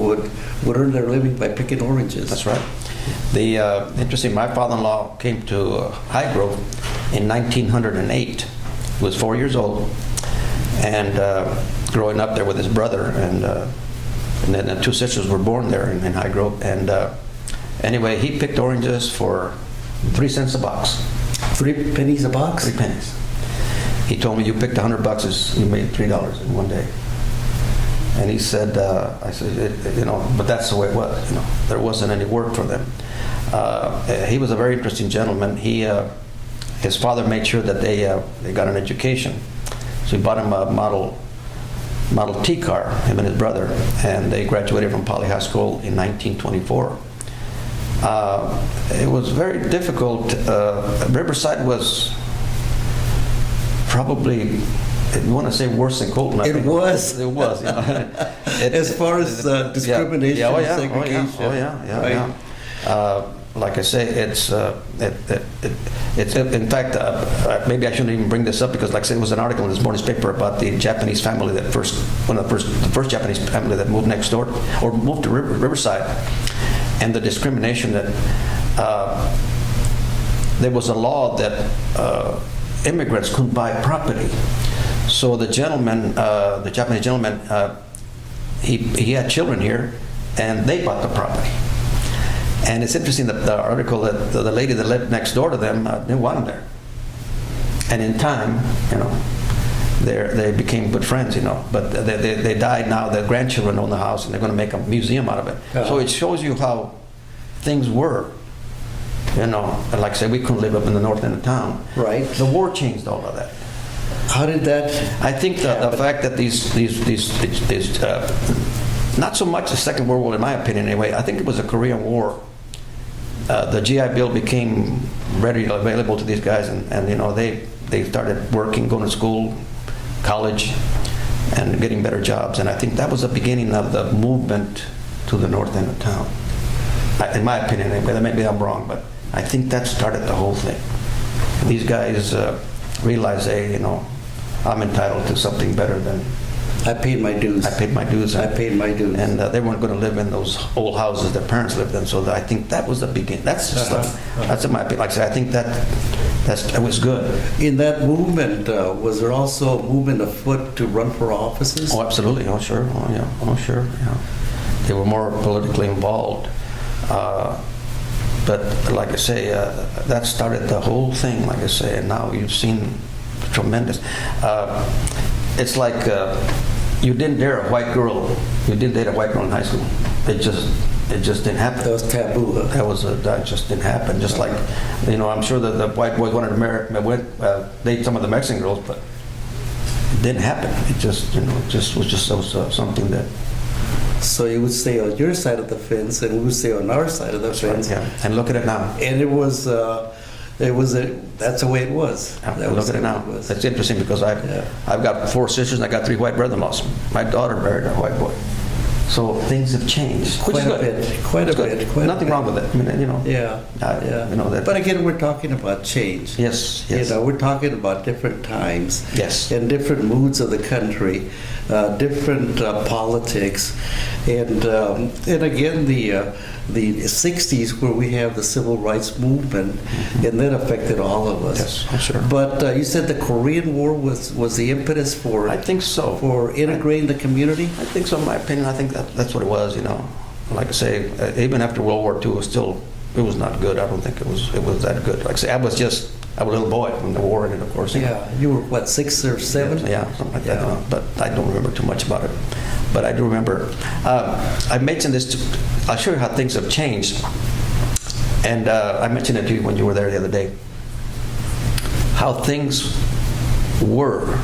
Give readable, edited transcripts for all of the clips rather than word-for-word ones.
would earn their living by picking oranges. That's right. The interesting, my father-in-law came to High Grove in 1908. He was 4 years old, and growing up there with his brother, and then the two sisters were born there in High Grove. And anyway, he picked oranges for 3 cents a box. 3 pennies a box? 3 pennies. He told me, you picked $100, you made $3 in one day. And he said, I said, but that's the way it was. There wasn't any work for them. He was a very interesting gentleman. His father made sure that they got an education. So he bought him a Model T car, him and his brother, and they graduated from Poly High School in 1924. It was very difficult. Riverside was probably, you want to say worse than Colton? It was. It was. As far as discrimination, segregation. Yeah. Like I say, it's in fact, maybe I shouldn't even bring this up because, like I said, it was an article in this morning's paper about the Japanese family the first Japanese family that moved next door or moved to Riverside, and the discrimination that there was a law that immigrants couldn't buy property. So the gentleman, the Japanese gentleman, he had children here, and they bought the property. And it's interesting that the article that the lady that lived next door to them didn't want them there. And in time, they became good friends, But they died now. Their grandchildren own the house, and they're going to make a museum out of it. So it shows you how things were. And like I said, we couldn't live up in the north end of town. Right. The war changed all of that. How did that? I think the fact that these not so much the Second World War, in my opinion, anyway. I think it was the Korean War. The GI Bill became readily available to these guys, and they started working, going to school, college, and getting better jobs. And I think that was the beginning of the movement to the north end of town. In my opinion, anyway. Maybe I'm wrong, but I think that started the whole thing. These guys realized, hey, I'm entitled to something better than. I paid my dues. I paid my dues. I paid my dues. And they weren't going to live in those old houses their parents lived in. So I think that was the beginning. That's just that's in my opinion. Like I said, I think that was good. In that movement, was there also a movement afoot to run for offices? Oh, absolutely. Oh, sure. Oh, yeah. Oh, sure. Yeah. They were more politically involved. But like I say, that started the whole thing. Like I say, and now you've seen tremendous. It's like you didn't dare a white girl. You didn't date a white girl in high school. It just didn't happen. That was taboo. That just didn't happen. Just like, I'm sure that the white boys wanted to date some of the Mexican girls, but it didn't happen. It just, something that. So you would stay on your side of the fence, and we would stay on our side of the fence. Right, yeah. And look at it now. And that's the way it was. Look at it now. That's interesting because I've got 4 sisters and I got 3 white brother-in-laws. My daughter married a white boy. So things have changed. Quite a bit. Nothing wrong with it. I mean, Yeah. That. But again, we're talking about change. Yes. We're talking about different times. Yes. And different moods of the country, different politics, and again the 60s where we have the civil rights movement, and that affected all of us. Yes, sure. But you said the Korean War was the impetus for. I think so. For integrating the community. I think so. In my opinion, I think that's what it was. Like I say, even after World War II, it was not good. I don't think it was that good. Like I say, I was a little boy when the war ended, of course. Yeah, you were what, 6 or 7? Yeah, something like that. But I don't remember too much about it. But I do remember. I mentioned this. I'll show you how things have changed. And I mentioned it to you when you were there the other day. How things were.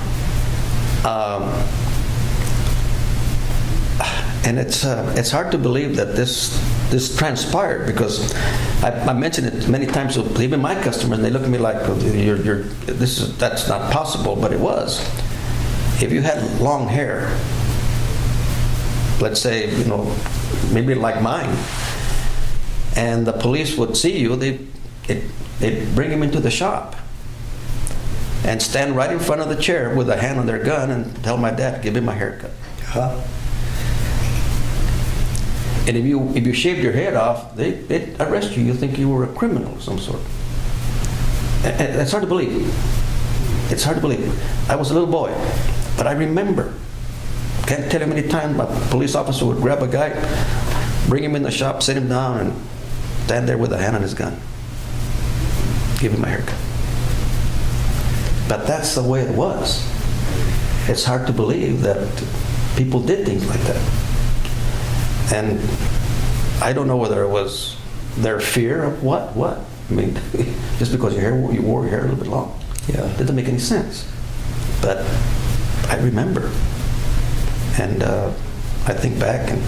And it's hard to believe that this transpired, because I mentioned it many times to even my customers, and they look at me like, that's not possible, but it was. If you had long hair, let's say, maybe like mine, and the police would see you, they'd bring him into the shop and stand right in front of the chair with a hand on their gun and tell my dad, give him a haircut. And if you shaved your head off, they'd arrest you. You think you were a criminal of some sort. And it's hard to believe. It's hard to believe. I was a little boy, but I remember. Can't tell you how many times a police officer would grab a guy, bring him in the shop, sit him down, and stand there with a hand on his gun. Give him a haircut. But that's the way it was. It's hard to believe that people did things like that. And I don't know whether it was their fear of what. I mean, just because you wore your hair a little bit long. Yeah. Didn't make any sense. But I remember. And I think back, and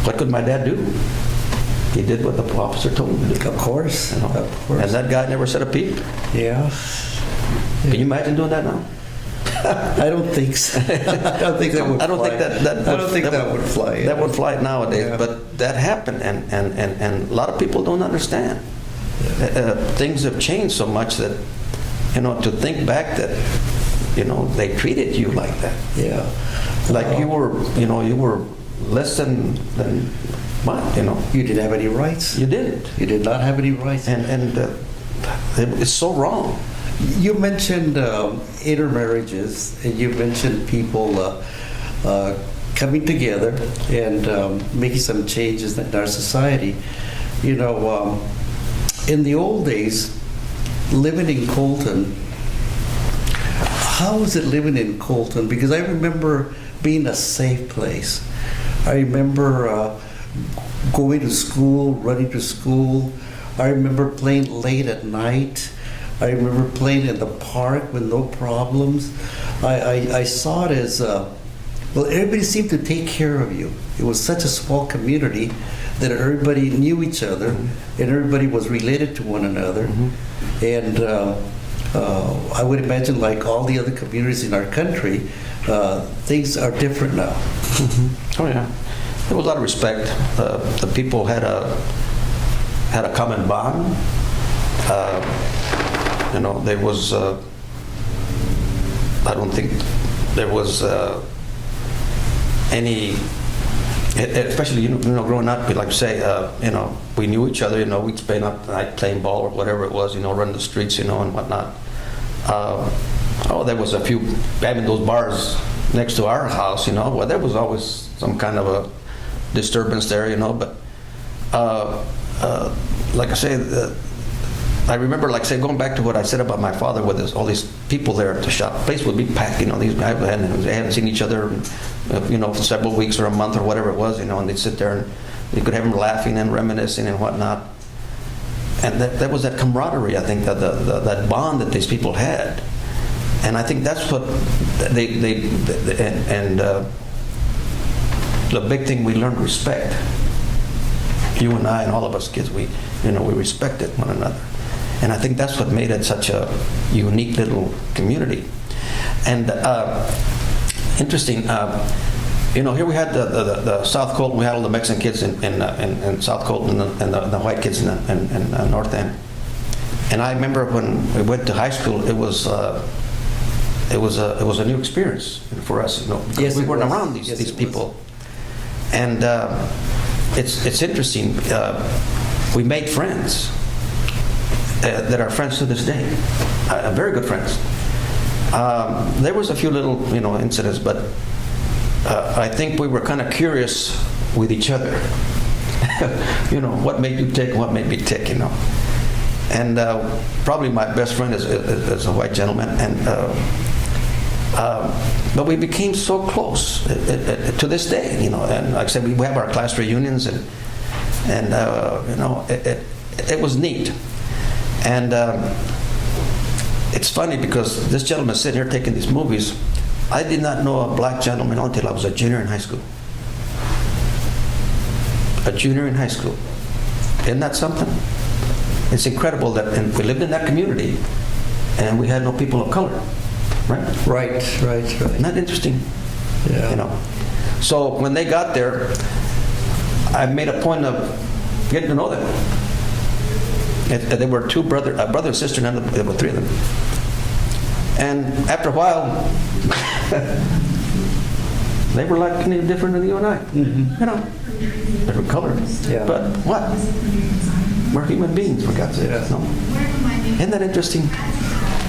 what could my dad do? He did what the officer told him to do. Of course. You know? Of course. And that guy never said a peep. Yeah. Can you imagine doing that now? I don't think so. I don't think that would fly. I don't think that would fly. That would fly nowadays. Yeah. But that happened, and a lot of people don't understand. Yeah. Things have changed so much that, to think back that, they treated you like that. Yeah. Like you were less than what, You didn't have any rights. You didn't. You did not have any rights. And it's so wrong. You mentioned intermarriages, and you mentioned people coming together and making some changes in our society. In the old days, living in Colton, how was it living in Colton? Because I remember being a safe place. I remember going to school, running to school. I remember playing late at night. I remember playing in the park with no problems. I saw it as, everybody seemed to take care of you. It was such a small community that everybody knew each other, and everybody was related to one another. And I would imagine, like all the other communities in our country, things are different now. Oh yeah, there was a lot of respect. The people had a common bond. There was, I don't think there was any, especially, growing up, like you say, we knew each other, we'd spend up the night playing ball or whatever it was, running the streets, and whatnot. There was a few, having those bars next to our house, well, there was always some kind of a disturbance there, but like I say, I remember, going back to what I said about my father with all these people there at the shop. The place would be packed, these guys hadn't seen each other, for several weeks or a month or whatever it was, and they'd sit there and you could have them laughing and reminiscing and whatnot. And that was that camaraderie, I think, that bond that these people had. And I think that's what the big thing, we learned respect. You and I and all of us kids, we respected one another. And I think that's what made it such a unique little community. And interesting, here we had the South Colton, we had all the Mexican kids in South Colton and the white kids in North End. And I remember when we went to high school, it was a new experience for us. Yes, we weren't was. around Yes, these people. And it's interesting. We made friends that are friends to this day, very good friends. There was a few little, incidents, but I think we were kind of curious with each other. What made you tick and what made me tick, And probably my best friend is a white gentleman, and but we became so close to this day, And like I said, we have our class reunions, and it was neat. And it's funny because this gentleman sitting here taking these movies, I did not know a black gentleman until I was a junior in high school. A junior in high school. Isn't that something? It's incredible that we lived in that community and we had no people of color, right? Right. Isn't that interesting? Yeah. So when they got there, I made a point of getting to know them. They were a brother and sister, and there were three of them. And after a while, They were like any different than you and I. You know, different color. Yeah. But what? We're human beings, for God's sake. Yeah. No? Isn't that interesting?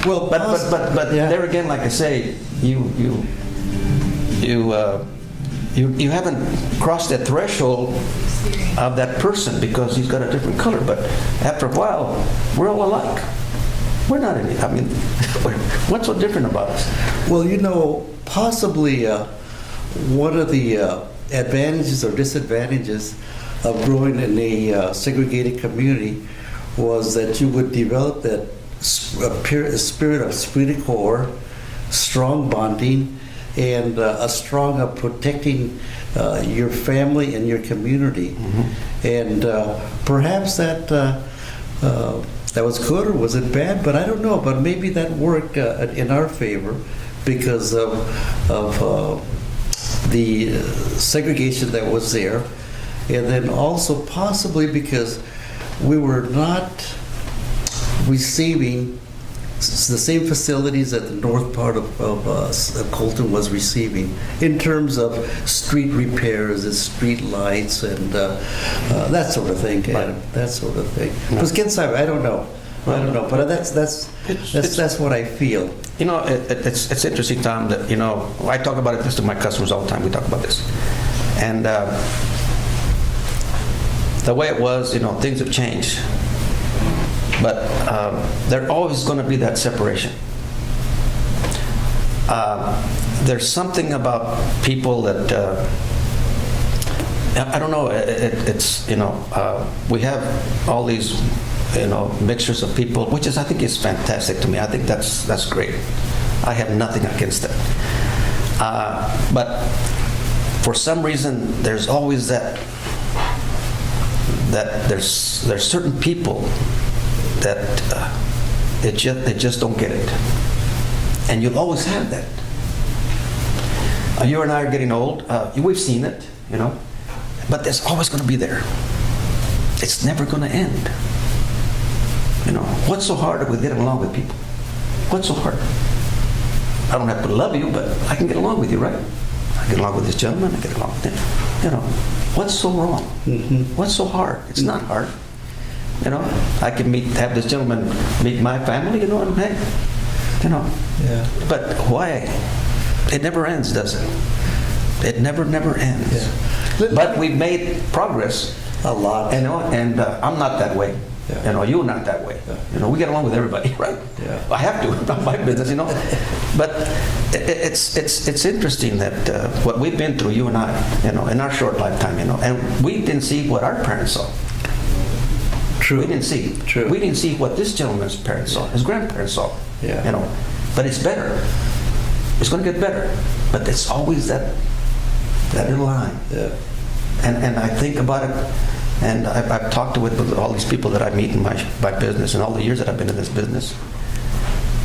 Well, But yeah. there again, like I say, you haven't crossed that threshold of that person because he's got a different color. But after a while, we're all alike. We're not any. I mean, what's so different about us? Well, you know, possibly one of the advantages or disadvantages of growing in a segregated community was that you would develop that spirit of esprit de corps, strong bonding, and a strong of protecting your family and your community. And perhaps that was good or was it bad? But I don't know. But maybe that worked in our favor because of the segregation that was there, and then also possibly because we were not receiving the same facilities that the north part of Colton was receiving in terms of street repairs and street lights and that sort of thing, Adam, that sort of thing. Because quién sabe, I don't know, but that's what I feel. You know, it's interesting, Tom, that, you know, I talk about this to my customers all the time. We talk about this. And the way it was, you know, things have changed. But there's always going to be that separation. There's something about people that, I don't know, it's, you know, we have all these, you know, mixtures of people, which is, I think, is fantastic to me. I think that's great. I have nothing against it. But for some reason, there's always that there's certain people that they just don't get it, and you'll always have that. You and I are getting old. We've seen it, you know, but it's always going to be there. It's never going to end. You know, what's so hard with getting along with people? What's so hard? I don't have to love you, but I can get along with you, right? I get along with this gentleman. I get along with him. You know, what's so wrong? What's so hard? It's not hard. You know, I can have this gentleman meet my family, you know, and hey, you know. Yeah. But why? It never ends, does it? It never ends. Yeah. But we've made progress. A lot. You know, and I'm not that way. Yeah. You know, you're not that way. Yeah. You know, we get along with everybody, right? Yeah. I have to. It's not my business, you know. But it's interesting that what we've been through, you and I, you know, in our short lifetime, you know, and we didn't see what our parents saw. True. We didn't see. True. We didn't see what this gentleman's parents saw, his grandparents saw. Yeah. You know, but it's better. It's going to get better. But it's always that little line. Yeah. And I think about it, and I've talked with all these people that I meet in my business, and all the years that I've been in this business,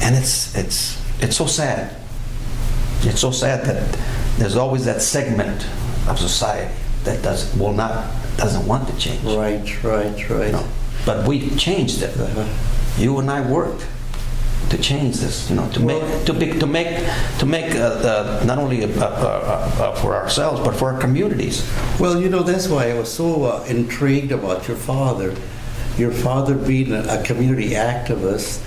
and it's so sad. It's so sad that there's always that segment of society that doesn't want to change. Right. You know? But we changed it. You and I worked to change this, you know, to make not only for ourselves but for our communities. Well, you know, that's why I was so intrigued about your father. Your father being a community activist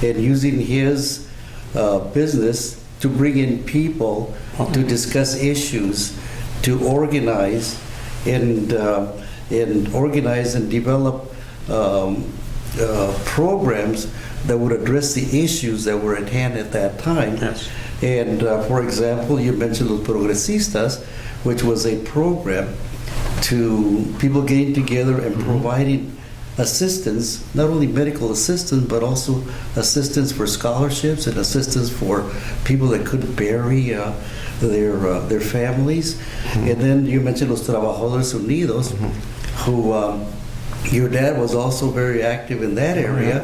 and using his business to bring in people to discuss issues, to organize and develop programs that would address the issues that were at hand at that time. Yes. And for example, you mentioned Los Progresistas, which was a program to people getting together and providing assistance, not only medical assistance, but also assistance for scholarships and assistance for people that couldn't bury their families. And then you mentioned Los Trabajadores Unidos, who your dad was also very active in that area,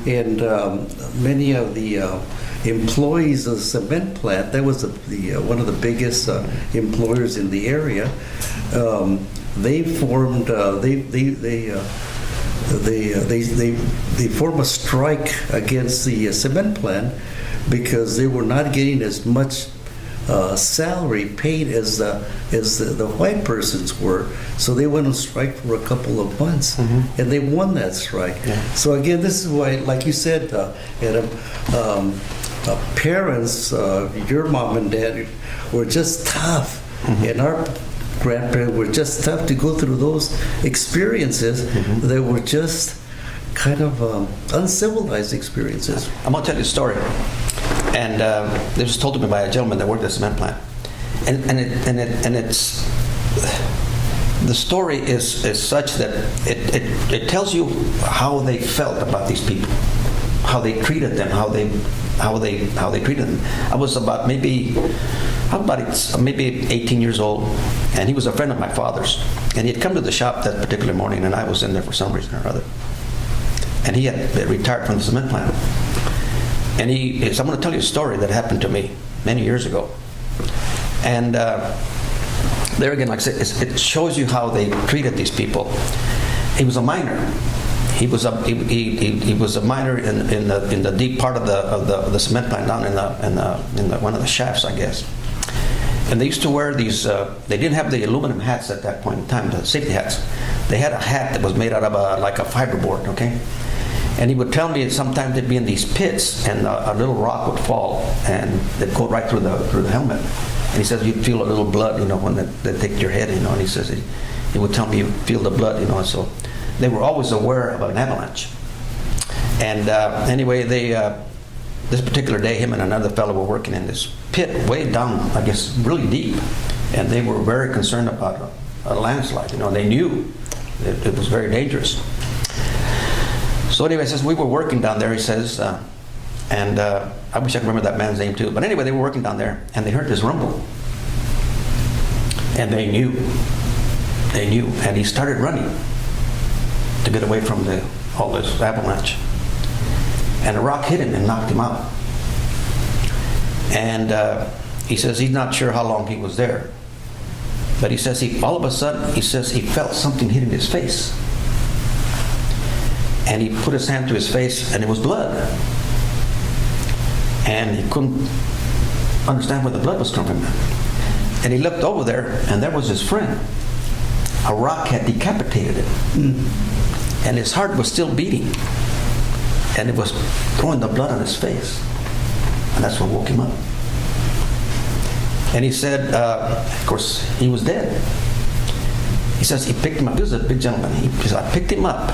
and many of the employees of the cement plant, that was one of the biggest employers in the area. They formed they formed a strike against the cement plant because they were not getting as much salary paid as the white persons were. So they went on strike for a couple of months, and they won that strike. Yeah. So again, this is why, like you said, Adam, parents, your mom and dad were just tough, and our grandparents were just tough to go through those experiences that were just kind of uncivilized experiences. I'm going to tell you a story. And this was told to me by a gentleman that worked at a cement plant. And it's the story is such that it tells you how they felt about these people, how they treated them, how they treated them. I was about maybe 18 years old, and he was a friend of my father's. And he had come to the shop that particular morning, and I was in there for some reason or other. And he had retired from the cement plant. And so I'm going to tell you a story that happened to me many years ago. And there again, like I said, it shows you how they treated these people. He was a miner. He was a miner in the deep part of the cement plant down in one of the shafts, I guess. And they used to wear these. They didn't have the aluminum hats at that point in time, the safety hats. They had a hat that was made out of like a fiberboard, okay? And he would tell me that sometimes they'd be in these pits, and a little rock would fall, and they'd go right through the helmet. And he says you'd feel a little blood, when they take your head, And he says he would tell me you feel the blood, So they were always aware of an avalanche. And anyway, this particular day, him and another fellow were working in this pit way down, I guess, really deep, and they were very concerned about a landslide. They knew it was very dangerous. So anyway, he says, we were working down there, he says, and I wish I could remember that man's name too. But anyway, they were working down there, and they heard this rumble. And they knew. And he started running to get away from all this avalanche. And a rock hit him and knocked him out. And he says he's not sure how long he was there. But he says all of a sudden, he says he felt something hitting his face. And he put his hand to his face, and it was blood. And he couldn't understand where the blood was coming from. And he looked over there, and there was his friend. A rock had decapitated him. And his heart was still beating. And it was throwing the blood on his face. And that's what woke him up. And he said, of course, he was dead. He says he picked him up. This is a big gentleman. He says, I picked him up.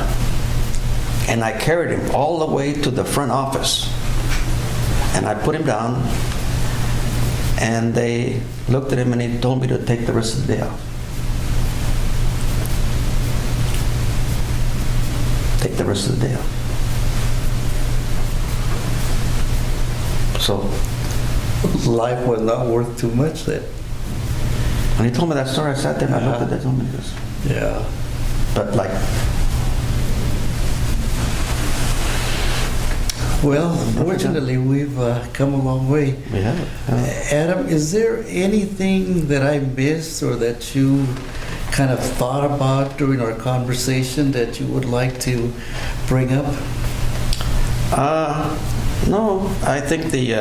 And I carried him all the way to the front office. And I put him down. And they looked at him, and he told me to take the rest of the day off. Take the rest of the day off. So Life was not worth too much then. when he told me that story, I sat there and I looked at that and told me this. Yeah. But like, Well, fortunately, we've come a long way. we have it. Adam, is there anything that I missed or that you kind of thought about during our conversation that you would like to bring up? No, I think the